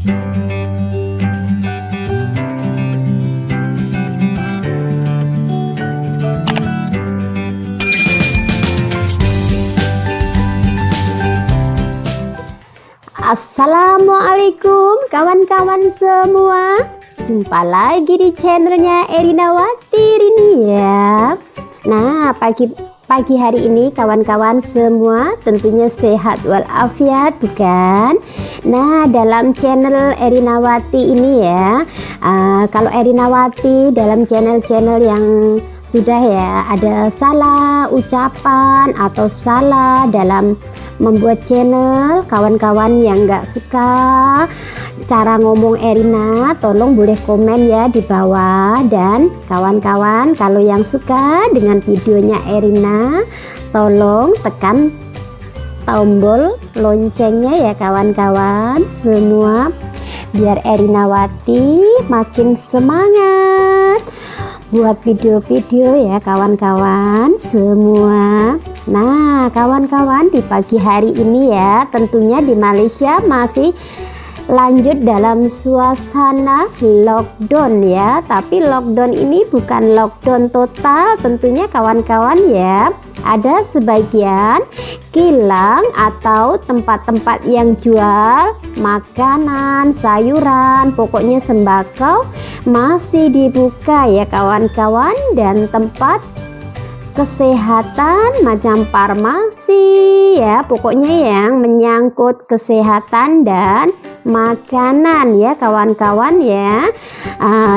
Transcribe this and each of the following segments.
Assalamualaikum kawan-kawan semua. Jumpa lagi di channelnya Erinawati Rini ya. Nah, pagi hari ini kawan-kawan semua tentunya sehat walafiat bukan? Nah, dalam channel Erinawati ini ya, kalau Erinawati dalam channel-channel yang sudah ya ada salah ucapan atau salah dalam membuat channel, kawan-kawan yang nggak suka cara ngomong Erina tolong boleh komen ya di bawah. Dan kawan-kawan kalau yang suka dengan videonya Erina tolong tekan tombol loncengnya ya kawan-kawan semua, biar Erinawati makin semangat buat video-video ya kawan-kawan semua. Nah kawan-kawan, di pagi hari ini ya tentunya di Malaysia masih lanjut dalam suasana lockdown ya, tapi lockdown ini bukan lockdown total tentunya kawan-kawan ya. Ada sebagian kilang atau tempat-tempat yang jual makanan, sayuran, pokoknya sembako masih dibuka ya kawan-kawan. Dan tempat kesehatan macam farmasi ya, pokoknya yang menyangkut kesehatan dan makanan ya kawan-kawan ya.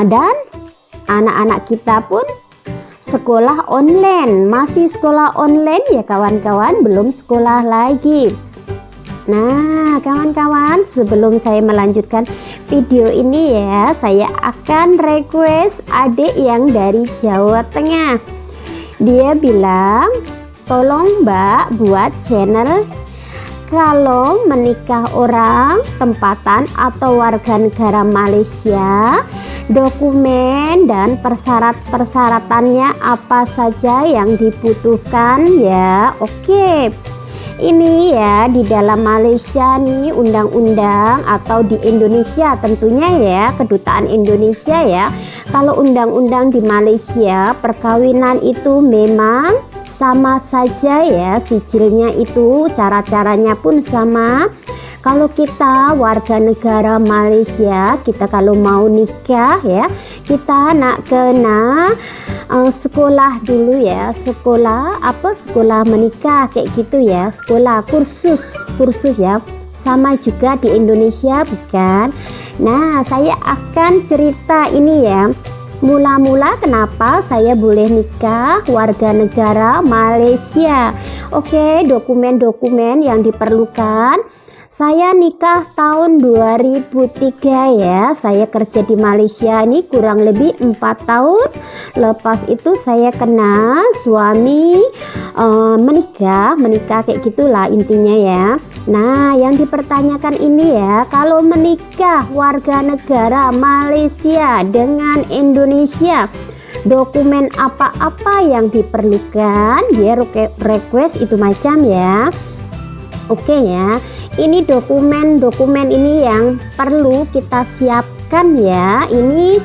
Dan anak-anak kita pun sekolah online, masih sekolah online ya kawan-kawan, belum sekolah lagi. Nah kawan-kawan, sebelum saya melanjutkan video ini ya, saya akan request adik yang dari Jawa Tengah. Dia bilang, tolong mbak buat channel kalau menikah orang tempatan atau warga negara Malaysia, dokumen dan persyaratannya apa saja yang dibutuhkan ya. Oke, ini ya di dalam Malaysia nih undang-undang, atau di Indonesia tentunya ya, kedutaan Indonesia ya. Kalau undang-undang di Malaysia perkawinan itu memang sama saja ya, sijilnya itu cara-caranya pun sama. Kalau kita warga negara Malaysia, kita kalau mau nikah ya, kita nak kena sekolah dulu ya, sekolah menikah kayak gitu ya, sekolah kursus ya, sama juga di Indonesia bukan? Nah saya akan cerita ini ya, mula-mula kenapa saya boleh nikah warga negara Malaysia. Oke, dokumen-dokumen yang diperlukan. Saya nikah tahun 2003 ya. Saya kerja di Malaysia ini kurang lebih 4 tahun. Lepas itu saya kenal suami, menikah kayak gitulah intinya ya. Nah yang dipertanyakan ini ya, kalau menikah warga negara Malaysia dengan Indonesia, dokumen apa-apa yang diperlukan? Dia request itu macam ya. Oke ya, ini dokumen ini yang perlu kita siapkan ya. Ini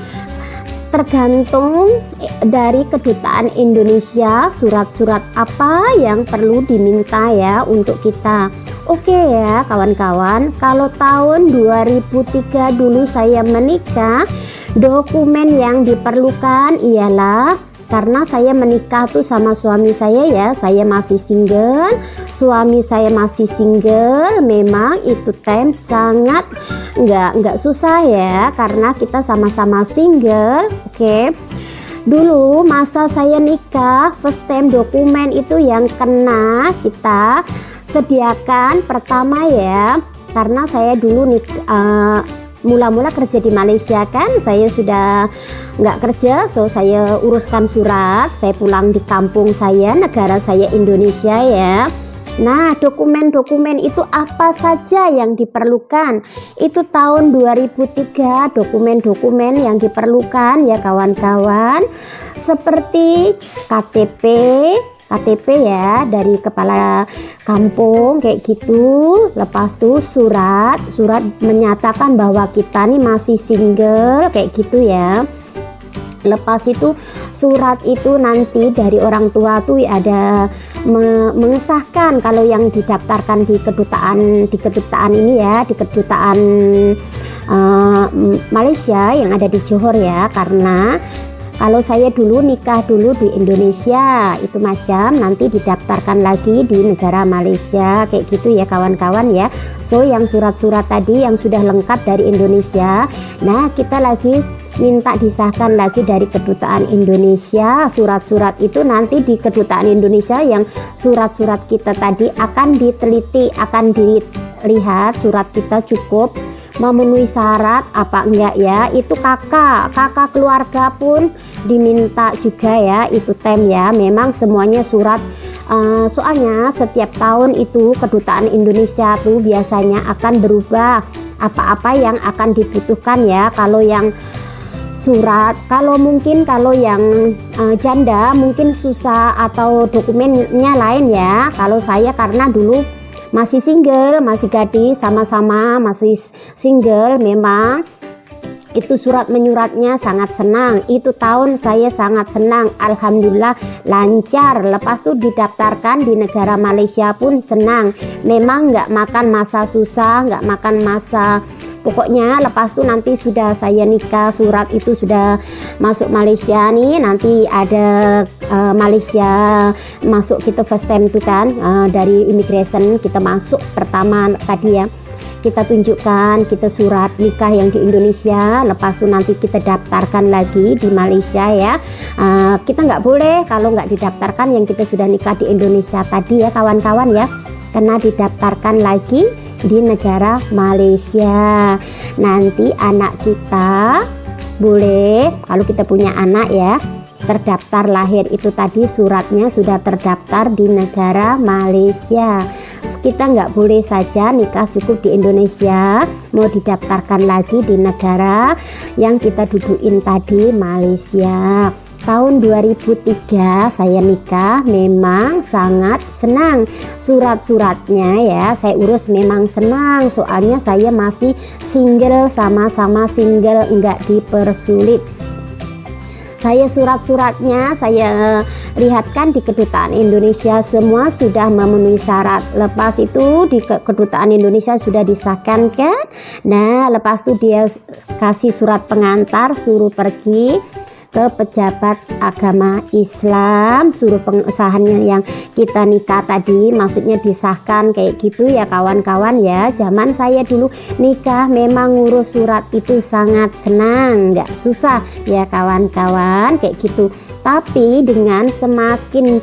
tergantung dari kedutaan Indonesia, surat-surat apa yang perlu diminta ya untuk kita. Oke ya kawan-kawan, kalau tahun 2003 dulu saya menikah, dokumen yang diperlukan ialah, karena saya menikah tuh sama suami saya ya, saya masih single, suami saya masih single. Memang itu time sangat nggak susah ya, karena kita sama-sama single. Oke, dulu masa saya nikah first time, dokumen itu yang kena kita sediakan pertama ya, karena saya dulu mula-mula kerja di Malaysia kan, saya sudah nggak kerja, so saya uruskan surat, saya pulang di kampung saya, negara saya Indonesia ya. Nah dokumen-dokumen itu apa saja yang diperlukan? Itu tahun 2003 dokumen-dokumen yang diperlukan ya kawan-kawan, seperti KTP, KTP ya dari kepala kampung kayak gitu. Lepas tuh surat menyatakan bahwa kita nih masih single kayak gitu ya. Lepas itu surat itu nanti dari orang tua tuh ada mengesahkan kalau yang didaftarkan di kedutaan ini ya, di kedutaan Malaysia yang ada di Johor ya. Karena kalau saya dulu nikah dulu di Indonesia itu macam nanti didaftarkan lagi di negara Malaysia kayak gitu ya kawan-kawan ya. So yang surat-surat tadi yang sudah lengkap dari Indonesia, nah kita lagi minta disahkan lagi dari kedutaan Indonesia. Surat-surat itu nanti di kedutaan Indonesia yang surat-surat kita tadi akan diteliti, akan dilihat surat kita cukup memenuhi syarat apa enggak ya. Itu kakak keluarga pun diminta juga ya, itu tem ya. Memang semuanya surat soalnya setiap tahun itu kedutaan Indonesia tuh biasanya akan berubah apa-apa yang akan dibutuhkan ya. Kalau yang surat, kalau yang janda mungkin susah atau dokumennya lain ya. Kalau saya karena dulu masih single, masih gadis, sama-sama masih single, memang itu surat menyuratnya sangat senang. Itu tahun saya sangat senang, alhamdulillah lancar. Lepas itu didaftarkan di negara Malaysia pun senang. Memang nggak makan masa susah, nggak makan masa. Pokoknya lepas itu nanti sudah saya nikah, surat itu sudah masuk Malaysia nih, nanti ada Malaysia masuk kita first time itu kan, dari immigration kita masuk pertama tadi ya, kita tunjukkan kita surat nikah yang di Indonesia. Lepas itu nanti kita daftarkan lagi di Malaysia ya. Kita nggak boleh kalau nggak didaftarkan yang kita sudah nikah di Indonesia tadi ya kawan-kawan ya, karena didaftarkan lagi di negara Malaysia. Nanti anak kita boleh, kalau kita punya anak ya, terdaftar lahir itu tadi suratnya sudah terdaftar di negara Malaysia. Kita nggak boleh saja nikah cukup di Indonesia, mau didaftarkan lagi di negara yang kita dudukin tadi, Malaysia. Tahun 2003 saya nikah, memang sangat senang. Surat-suratnya ya saya urus memang senang, soalnya saya masih single, sama-sama single, enggak dipersulit. Saya surat-suratnya saya lihatkan di kedutaan Indonesia semua sudah memenuhi syarat. Lepas itu di kedutaan Indonesia sudah disahkan kan. Nah lepas itu dia kasih surat pengantar, suruh pergi ke pejabat agama Islam, suruh pengesahannya yang kita nikah tadi, maksudnya disahkan kayak gitu ya kawan-kawan ya. Zaman saya dulu nikah memang ngurus surat itu sangat senang, nggak susah ya kawan-kawan kayak gitu. Tapi dengan semakin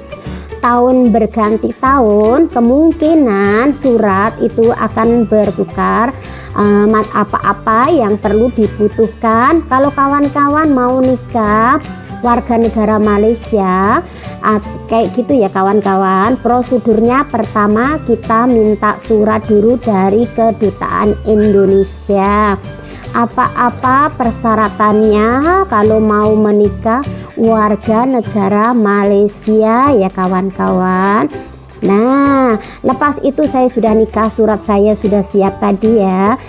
tahun berganti tahun, kemungkinan surat itu akan bertukar. Apa-apa yang perlu dibutuhkan kalau kawan-kawan mau nikah warga negara Malaysia kayak gitu ya kawan-kawan. Prosedurnya pertama kita minta surat dulu dari kedutaan Indonesia, apa-apa persyaratannya kalau mau menikah warga negara Malaysia ya kawan-kawan. Nah lepas itu saya sudah nikah, surat saya sudah siap tadi ya.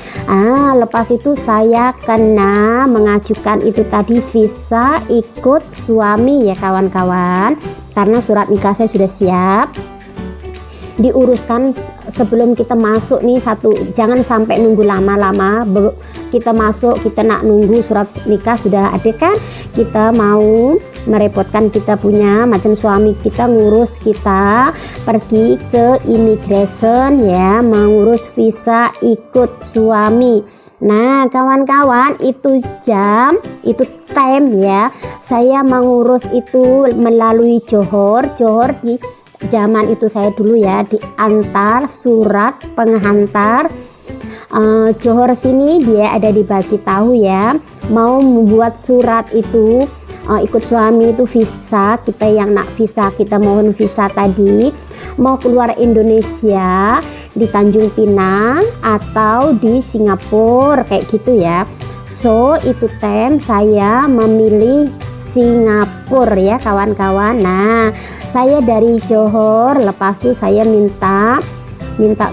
Lepas itu saya kena mengajukan itu tadi visa ikut suami ya kawan-kawan, karena surat nikah saya sudah siap. Diuruskan sebelum kita masuk nih, jangan sampai nunggu lama-lama. Kita masuk kita nak nunggu surat nikah sudah ada kan, kita mau merepotkan kita punya macam suami kita ngurus, kita pergi ke immigration ya, mengurus visa ikut suami. Nah kawan-kawan itu jam, itu time ya, saya mengurus itu melalui Johor di zaman itu saya dulu ya, diantar surat penghantar Johor sini dia ada dibagi tahu ya, mau membuat surat itu ikut suami itu visa, kita yang nak visa kita mohon visa tadi mau keluar Indonesia di Tanjung Pinang atau di Singapura kayak gitu ya. So itu saya memilih Singapura ya kawan-kawan. Nah, saya dari Johor, lepas itu saya minta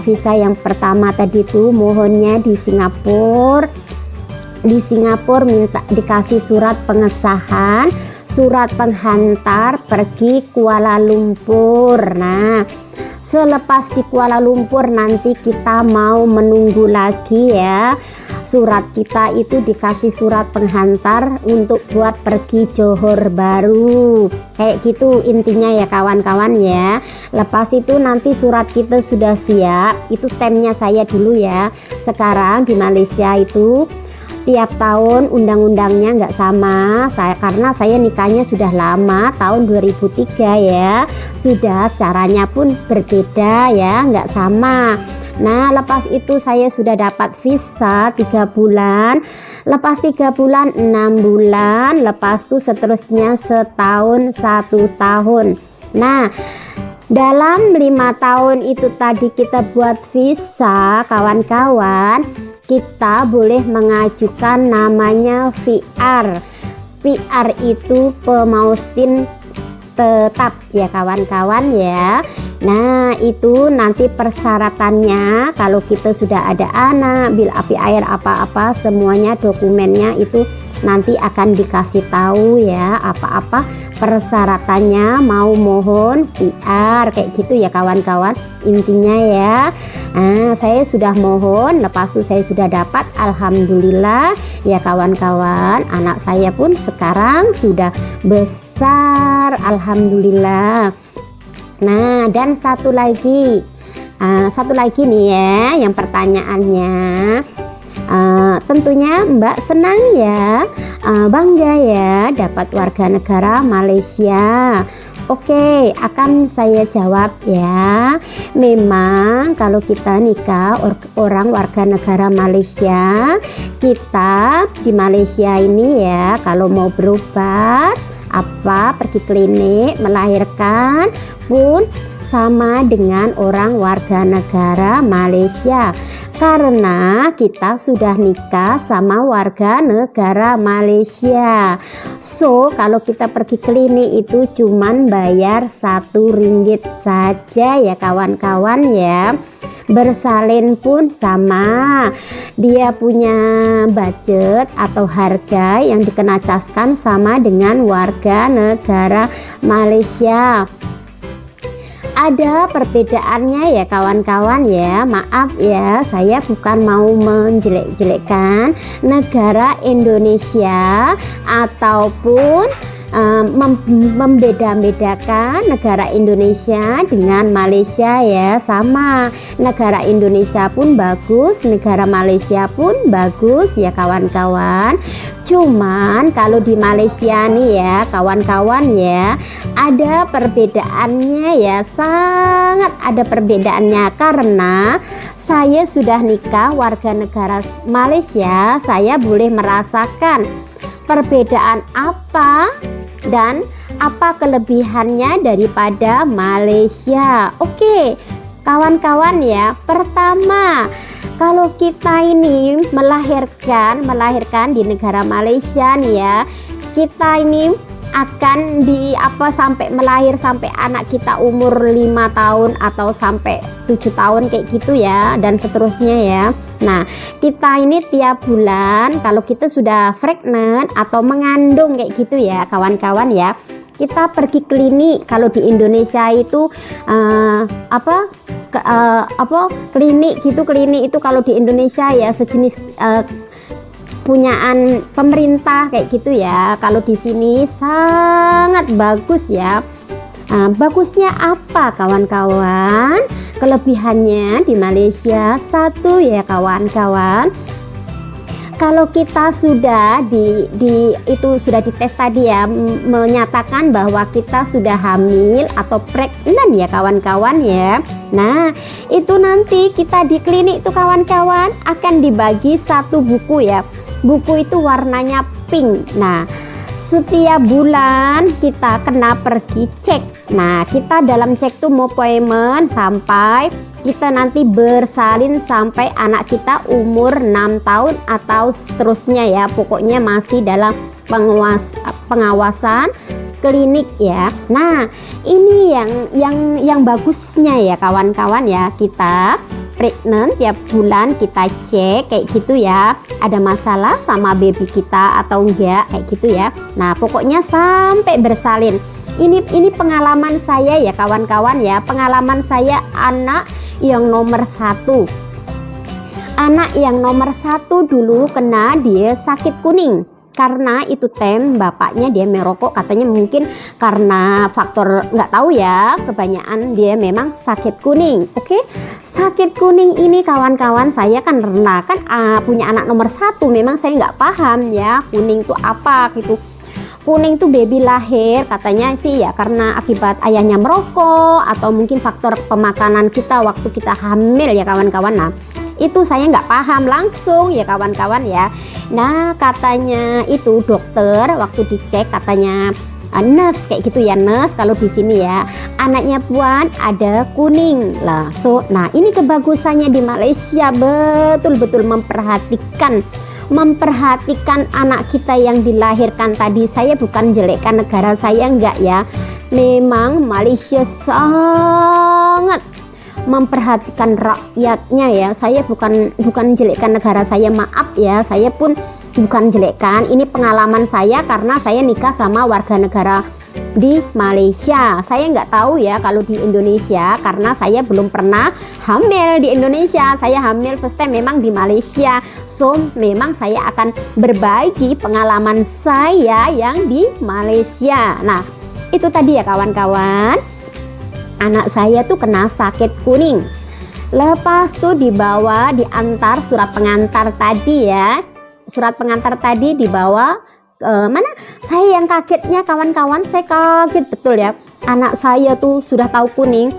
visa yang pertama tadi tuh mohonnya di Singapura. Di Singapura minta dikasih surat pengesahan, surat penghantar pergi Kuala Lumpur. Nah, selepas di Kuala Lumpur nanti kita mau menunggu lagi ya. Surat kita itu dikasih surat penghantar untuk buat pergi Johor Baru. Kayak gitu intinya ya kawan-kawan ya. Lepas itu nanti surat kita sudah siap. Itu temnya saya dulu ya. Sekarang di Malaysia itu tiap tahun undang-undangnya nggak sama. Karena saya nikahnya sudah lama, tahun 2003 ya. Sudah caranya pun berbeda ya, nggak sama. Nah, lepas itu saya sudah dapat visa 3 bulan. Lepas 3 bulan 6 bulan. Lepas itu seterusnya setahun 1 tahun. Nah, dalam 5 tahun itu tadi kita buat visa kawan-kawan, kita boleh mengajukan namanya VR. VR itu pemaustin tetap ya kawan-kawan ya. Nah, itu nanti persyaratannya kalau kita sudah ada anak, bil api air apa-apa semuanya dokumennya itu nanti akan dikasih tahu ya apa-apa persyaratannya mau mohon PR kayak gitu ya kawan-kawan intinya ya. Nah, saya sudah mohon, lepas itu saya sudah dapat, alhamdulillah ya kawan-kawan. Anak saya pun sekarang sudah besar, alhamdulillah. Nah, dan satu lagi nih ya yang pertanyaannya. Tentunya Mbak senang ya, bangga ya dapat warga negara Malaysia. Oke, akan saya jawab ya. Memang kalau kita nikah orang warga negara Malaysia, kita di Malaysia ini ya kalau mau berobat pergi klinik melahirkan pun sama dengan orang warga negara Malaysia, karena kita sudah nikah sama warga negara Malaysia. So kalau kita pergi klinik itu cuman bayar RM1 saja ya kawan-kawan ya. Bersalin pun sama, dia punya budget atau harga yang dikenacaskan sama dengan warga negara Malaysia. Ada perbedaannya ya kawan-kawan ya. Maaf ya, saya bukan mau menjelek-jelekkan negara Indonesia ataupun membeda-bedakan negara Indonesia dengan Malaysia ya. Sama, negara Indonesia pun bagus, negara Malaysia pun bagus ya kawan-kawan. Cuman kalau di Malaysia nih ya kawan-kawan ya, ada perbedaannya ya, sangat ada perbedaannya. Karena saya sudah nikah warga negara Malaysia, saya boleh merasakan perbedaan apa dan apa kelebihannya daripada Malaysia. Oke kawan-kawan ya, pertama kalau kita ini melahirkan di negara Malaysia nih ya, kita ini akan sampai melahir sampai anak kita umur 5 tahun atau sampai 7 tahun kayak gitu ya, dan seterusnya ya. Nah, kita ini tiap bulan kalau kita sudah pregnant atau mengandung kayak gitu ya kawan-kawan ya, kita pergi klinik. Kalau di Indonesia itu klinik itu kalau di Indonesia ya sejenis punyaan pemerintah kayak gitu ya. Kalau di sini sangat bagus ya. Bagusnya apa kawan-kawan? Kelebihannya di Malaysia satu ya kawan-kawan. Kalau kita sudah sudah dites tadi ya, menyatakan bahwa kita sudah hamil atau pregnant ya kawan-kawan ya. Nah, itu nanti kita di klinik itu kawan-kawan akan dibagi satu buku ya. Buku itu warnanya pink. Nah, setiap bulan kita kena pergi cek. Nah, kita dalam cek tuh mau appointment sampai kita nanti bersalin sampai anak kita umur 6 tahun atau seterusnya ya. Pokoknya masih dalam pengawasan klinik ya. Nah, ini yang bagusnya ya kawan-kawan ya, kita pregnant tiap bulan kita cek kayak gitu ya, ada masalah sama baby kita atau enggak kayak gitu ya. Nah, pokoknya sampai bersalin. Ini pengalaman saya ya kawan-kawan ya, pengalaman saya anak yang nomor 1. Anak yang nomor 1 dulu kena dia sakit kuning. Karena itu bapaknya dia merokok, katanya mungkin karena faktor nggak tahu ya, kebanyakan dia memang sakit kuning. Oke, sakit kuning ini kawan-kawan, saya kan punya anak nomor 1, memang saya nggak paham ya kuning itu apa gitu. Kuning tuh baby lahir katanya sih ya karena akibat ayahnya merokok atau mungkin faktor pemakanan kita waktu kita hamil ya kawan-kawan. Nah, itu saya nggak paham langsung ya kawan-kawan ya. Nah, katanya itu dokter waktu dicek katanya nurse kayak gitu ya, nurse kalau di sini ya, anaknya Puan ada kuning lah. Nah ini kebagusannya di Malaysia, betul-betul memperhatikan anak kita yang dilahirkan tadi. Saya bukan jelekkan negara saya, enggak ya, memang Malaysia sangat memperhatikan rakyatnya ya. Saya bukan jelekkan negara saya, maaf ya, saya pun bukan jelekkan. Ini pengalaman saya karena saya nikah sama warga negara di Malaysia. Saya nggak tahu ya kalau di Indonesia karena saya belum pernah hamil di Indonesia. Saya hamil first time memang di Malaysia. So memang saya akan berbagi pengalaman saya yang di Malaysia. Nah, itu tadi ya kawan-kawan, anak saya tuh kena sakit kuning. Lepas tuh diantar surat pengantar tadi ya. Surat pengantar tadi dibawa mana? Saya yang kagetnya kawan-kawan, saya kaget betul ya. Anak saya tuh sudah tahu kuning,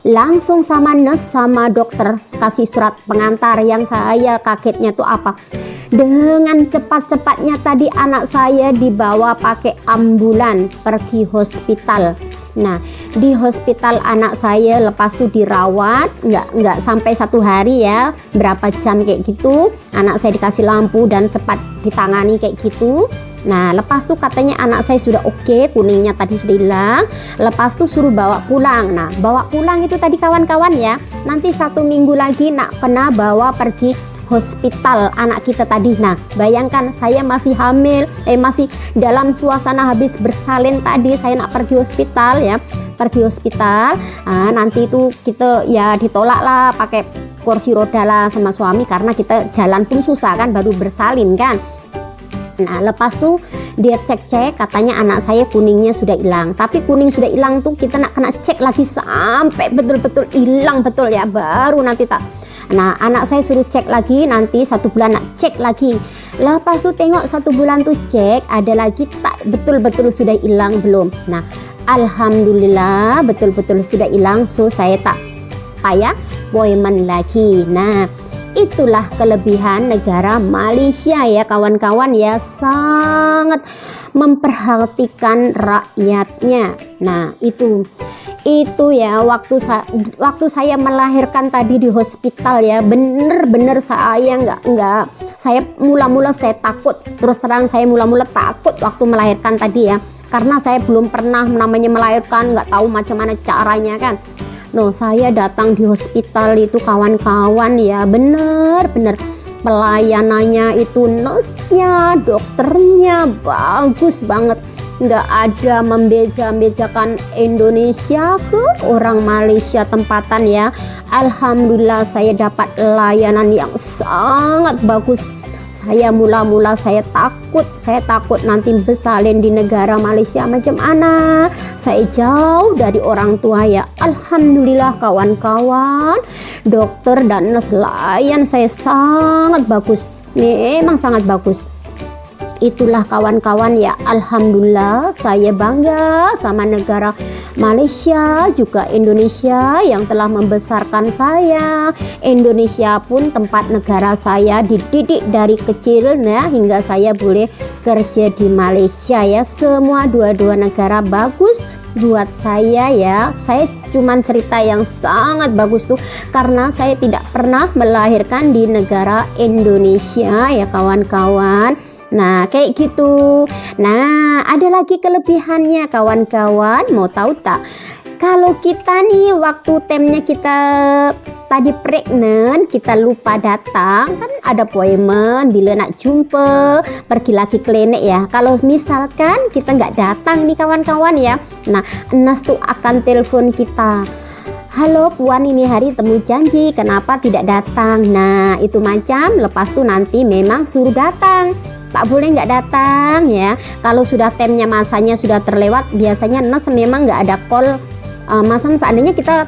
langsung sama nurse sama dokter kasih surat pengantar. Yang saya kagetnya tuh apa? Dengan cepat-cepatnya tadi anak saya dibawa pakai ambulan pergi hospital. Nah, di hospital anak saya lepas itu dirawat nggak sampai 1 hari ya, berapa jam kayak gitu. Anak saya dikasih lampu dan cepat ditangani kayak gitu. Nah, lepas tuh katanya anak saya sudah oke, kuningnya tadi sudah hilang. Lepas tuh suruh bawa pulang. Nah, bawa pulang itu tadi kawan-kawan ya, nanti 1 minggu lagi nak kena bawa pergi hospital anak kita tadi. Nah, bayangkan saya masih hamil, masih dalam suasana habis bersalin tadi, saya nak pergi hospital ya, nanti itu kita ya ditolak lah pakai kursi roda lah sama suami karena kita jalan pun susah kan, baru bersalin kan. Nah, lepas tuh dia cek katanya anak saya kuningnya sudah hilang. Tapi kuning sudah hilang tuh kita nak kena cek lagi sampai betul-betul hilang betul ya, baru nanti tak. Nah, anak saya suruh cek lagi, nanti 1 bulan nak cek lagi. Lepas tuh tengok 1 bulan tuh cek, ada lagi tak betul-betul sudah hilang belum. Nah, alhamdulillah betul-betul sudah hilang. So saya tak payah appointment lagi. Nah, itulah kelebihan negara Malaysia ya kawan-kawan ya, sangat memperhatikan rakyatnya. Nah, itu ya waktu saya melahirkan tadi di hospital ya, bener-bener saya saya mula-mula saya takut, terus terang saya mula-mula takut waktu melahirkan tadi ya, karena saya belum pernah namanya melahirkan, nggak tahu macam mana caranya kan. No, saya datang di hospital itu kawan-kawan ya, bener-bener pelayanannya itu, nurse-nya, dokternya bagus banget. Nggak ada membeza-bezakan Indonesia ke orang Malaysia tempatan ya. Alhamdulillah saya dapat layanan yang sangat bagus. Saya mula-mula saya takut nanti bersalin di negara Malaysia macam mana. Saya jauh dari orang tua ya. Alhamdulillah kawan-kawan, dokter dan nurse layan saya sangat bagus. Memang sangat bagus. Itulah kawan-kawan ya, alhamdulillah saya bangga sama negara Malaysia juga Indonesia yang telah membesarkan saya. Indonesia pun tempat negara saya, dididik dari kecil ya hingga saya boleh kerja di Malaysia ya. Semua dua-dua negara bagus buat saya ya. Saya cuman cerita yang sangat bagus tuh karena saya tidak pernah melahirkan di negara Indonesia ya kawan-kawan. Nah, kayak gitu. Nah, ada lagi kelebihannya kawan-kawan, mau tahu tak? Kalau kita nih waktu temnya kita tadi pregnant, kita lupa datang, kan ada appointment bila nak jumpa, pergi lagi klinik ya. Kalau misalkan kita nggak datang nih kawan-kawan ya, nah Nas tuh akan telepon kita. Halo Puan, ini hari temu janji, kenapa tidak datang? Nah itu macam, lepas tuh nanti memang suruh datang. Tak boleh nggak datang ya. Kalau sudah temnya masanya sudah terlewat, biasanya Nas memang nggak ada call. Masa seandainya kita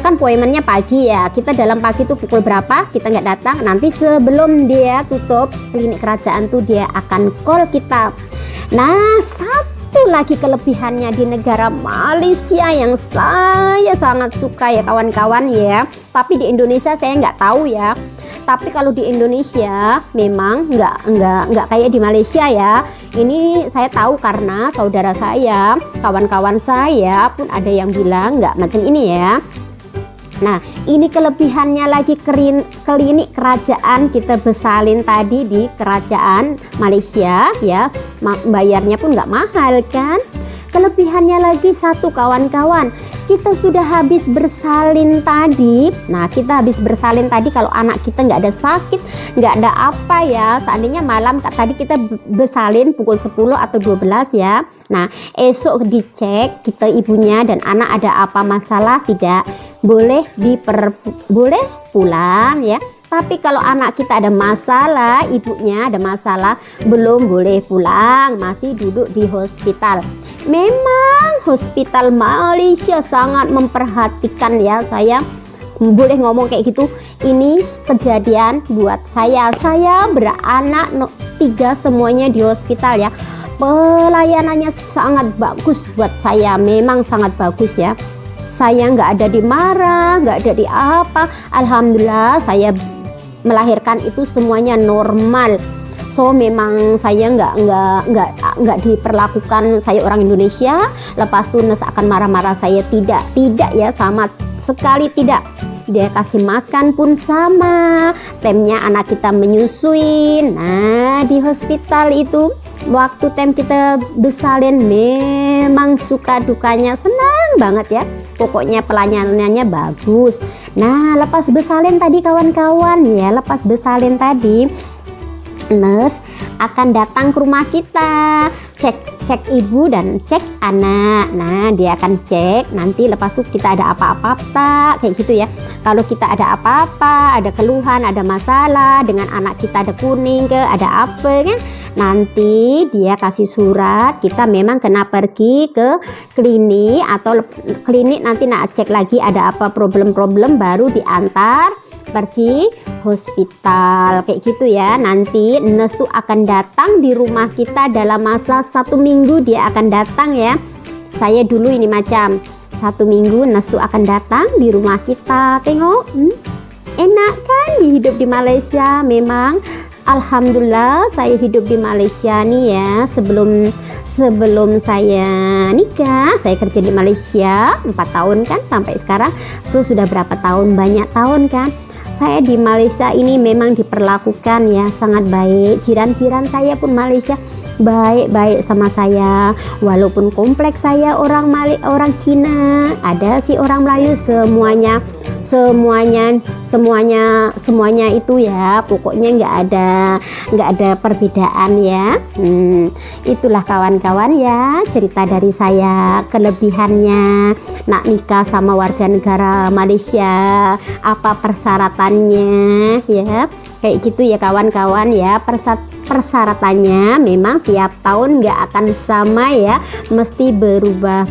kan appointmentnya pagi ya, kita dalam pagi tuh pukul berapa kita nggak datang, nanti sebelum dia tutup klinik kerajaan tuh dia akan call kita. Nah satu lagi kelebihannya di negara Malaysia yang saya sangat suka ya kawan-kawan ya, tapi di Indonesia saya nggak tahu ya. Tapi kalau di Indonesia memang nggak kayak di Malaysia ya. Ini saya tahu karena saudara saya, kawan-kawan saya pun ada yang bilang nggak macam ini ya. Nah ini kelebihannya lagi klinik kerajaan kita besalin tadi di kerajaan Malaysia ya, bayarnya pun nggak mahal kan. Kelebihannya lagi satu kawan-kawan, kita sudah habis bersalin tadi. Nah kita habis bersalin tadi, kalau anak kita nggak ada sakit, nggak ada apa ya, seandainya malam tadi kita bersalin pukul 10 atau 12 ya. Nah esok dicek kita ibunya dan anak ada apa masalah tidak, boleh boleh pulang ya. Tapi kalau anak kita ada masalah, ibunya ada masalah, belum boleh pulang, masih duduk di hospital. Memang hospital Malaysia sangat memperhatikan ya, saya boleh ngomong kayak gitu. Ini kejadian buat saya beranak 3 semuanya di hospital ya. Pelayanannya sangat bagus buat saya, memang sangat bagus ya. Saya nggak ada dimarah, nggak ada di apa. Alhamdulillah saya melahirkan itu semuanya normal. So memang saya nggak diperlakukan saya orang Indonesia, lepas itu Nes akan marah-marah saya, tidak ya, sama sekali tidak. Dia kasih makan pun sama, temnya anak kita menyusuin. Nah di hospital itu waktu tem kita besalin memang suka dukanya senang banget ya, pokoknya pelayanannya bagus. Nah lepas besalin tadi kawan-kawan ya, lepas besalin tadi Nes akan datang ke rumah kita, cek ibu dan cek anak. Nah dia akan cek nanti, lepas itu kita ada apa-apa tak, kayak gitu ya. Kalau kita ada apa-apa, ada keluhan, ada masalah dengan anak kita, ada kuning ke, ada apa kan, nanti dia kasih surat, kita memang kena pergi ke klinik, atau klinik nanti nak cek lagi ada apa problem-problem, baru diantar pergi hospital kayak gitu ya. Nanti Nes tuh akan datang di rumah kita dalam masa 1 minggu, dia akan datang ya. Saya dulu ini macam 1 minggu Nes tuh akan datang di rumah kita. Tengok enak kan hidup di Malaysia. Memang alhamdulillah saya hidup di Malaysia nih ya. Sebelum saya nikah, saya kerja di Malaysia 4 tahun kan sampai sekarang. So sudah berapa tahun, banyak tahun kan. Saya di Malaysia ini memang diperlakukan ya sangat baik. Jiran-jiran saya pun Malaysia baik-baik sama saya. Walaupun kompleks saya orang Cina, ada si orang Melayu, semuanya itu ya. Pokoknya nggak ada perbedaan ya. Itulah kawan-kawan ya cerita dari saya, kelebihannya nak nikah sama warga negara Malaysia, apa persyaratannya ya, kayak gitu ya kawan-kawan ya. Persyaratannya memang tiap tahun nggak akan sama ya, mesti berubah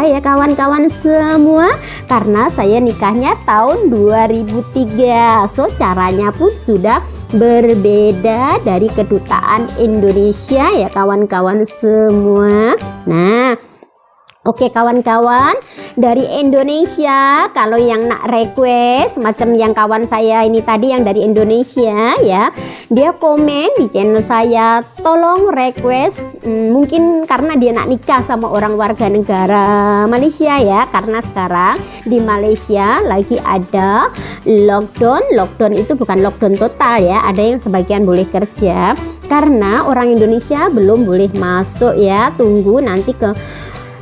ya kawan-kawan semua, karena saya nikahnya tahun 2003. So caranya pun sudah berbeda dari kedutaan Indonesia ya kawan-kawan semua. Nah oke kawan-kawan, dari Indonesia kalau yang nak request macam yang kawan saya ini tadi yang dari Indonesia ya, dia komen di channel saya, tolong request, mungkin karena dia nak nikah sama orang warga negara Malaysia ya, karena sekarang di Malaysia lagi ada lockdown itu bukan lockdown total ya, ada yang sebagian boleh kerja. karena orang Indonesia belum boleh masuk ya. Tunggu nanti ke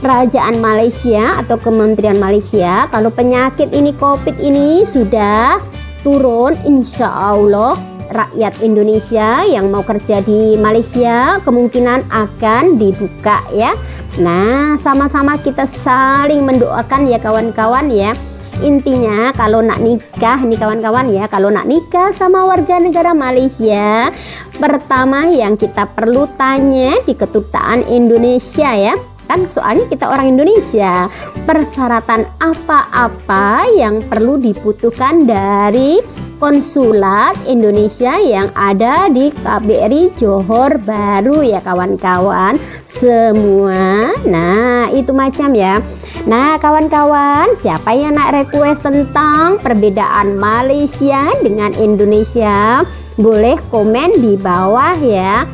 Kerajaan Malaysia atau Kementerian Malaysia kalau penyakit ini, COVID ini sudah turun, insya Allah rakyat Indonesia yang mau kerja di Malaysia kemungkinan akan dibuka ya. Nah, sama-sama kita saling mendoakan ya kawan-kawan ya. Intinya kalau nak nikah nih kawan-kawan ya, kalau nak nikah sama warga negara Malaysia, pertama yang kita perlu tanya di kedutaan Indonesia ya, kan soalnya kita orang Indonesia, persyaratan apa-apa yang perlu dibutuhkan dari konsulat Indonesia yang ada di KBRI Johor Bahru ya kawan-kawan semua. Nah itu macam ya. Nah kawan-kawan, siapa yang nak request tentang perbedaan Malaysia dengan Indonesia, boleh komen di bawah ya.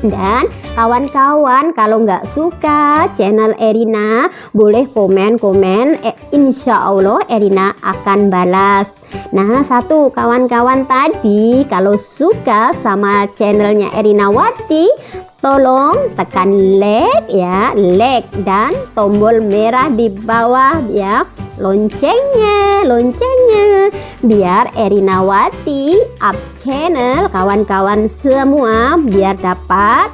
Dan kawan-kawan kalau nggak suka channel Erina, boleh komen-komen, insya Allah Erina akan balas. Nah satu kawan-kawan tadi kalau suka sama channelnya Erina Wati, tolong tekan like ya, like dan tombol merah di bawah ya, loncengnya biar Erina Wati up channel kawan-kawan semua biar dapat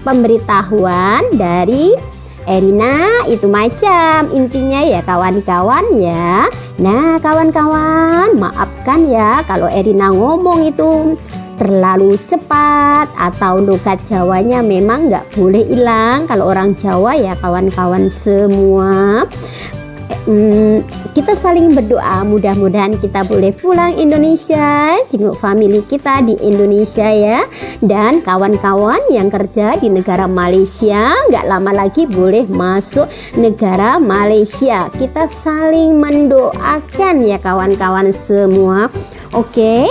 pemberitahuan dari Erina. Itu macam intinya ya kawan-kawan ya. Nah kawan-kawan, maafkan ya kalau Erina ngomong itu terlalu cepat atau logat Jawanya memang nggak boleh hilang kalau orang Jawa ya kawan-kawan semua. Kita saling berdoa, mudah-mudahan kita boleh pulang Indonesia, jenguk family kita di Indonesia ya. Dan kawan-kawan yang kerja di negara Malaysia nggak lama lagi boleh masuk negara Malaysia. Kita saling mendoakan ya kawan-kawan semua. Oke,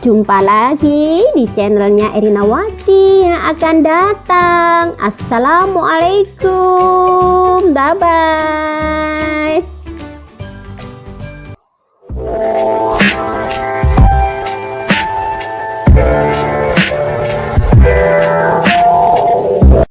jumpa lagi di channelnya Erina Wati yang akan datang. Assalamualaikum, bye bye.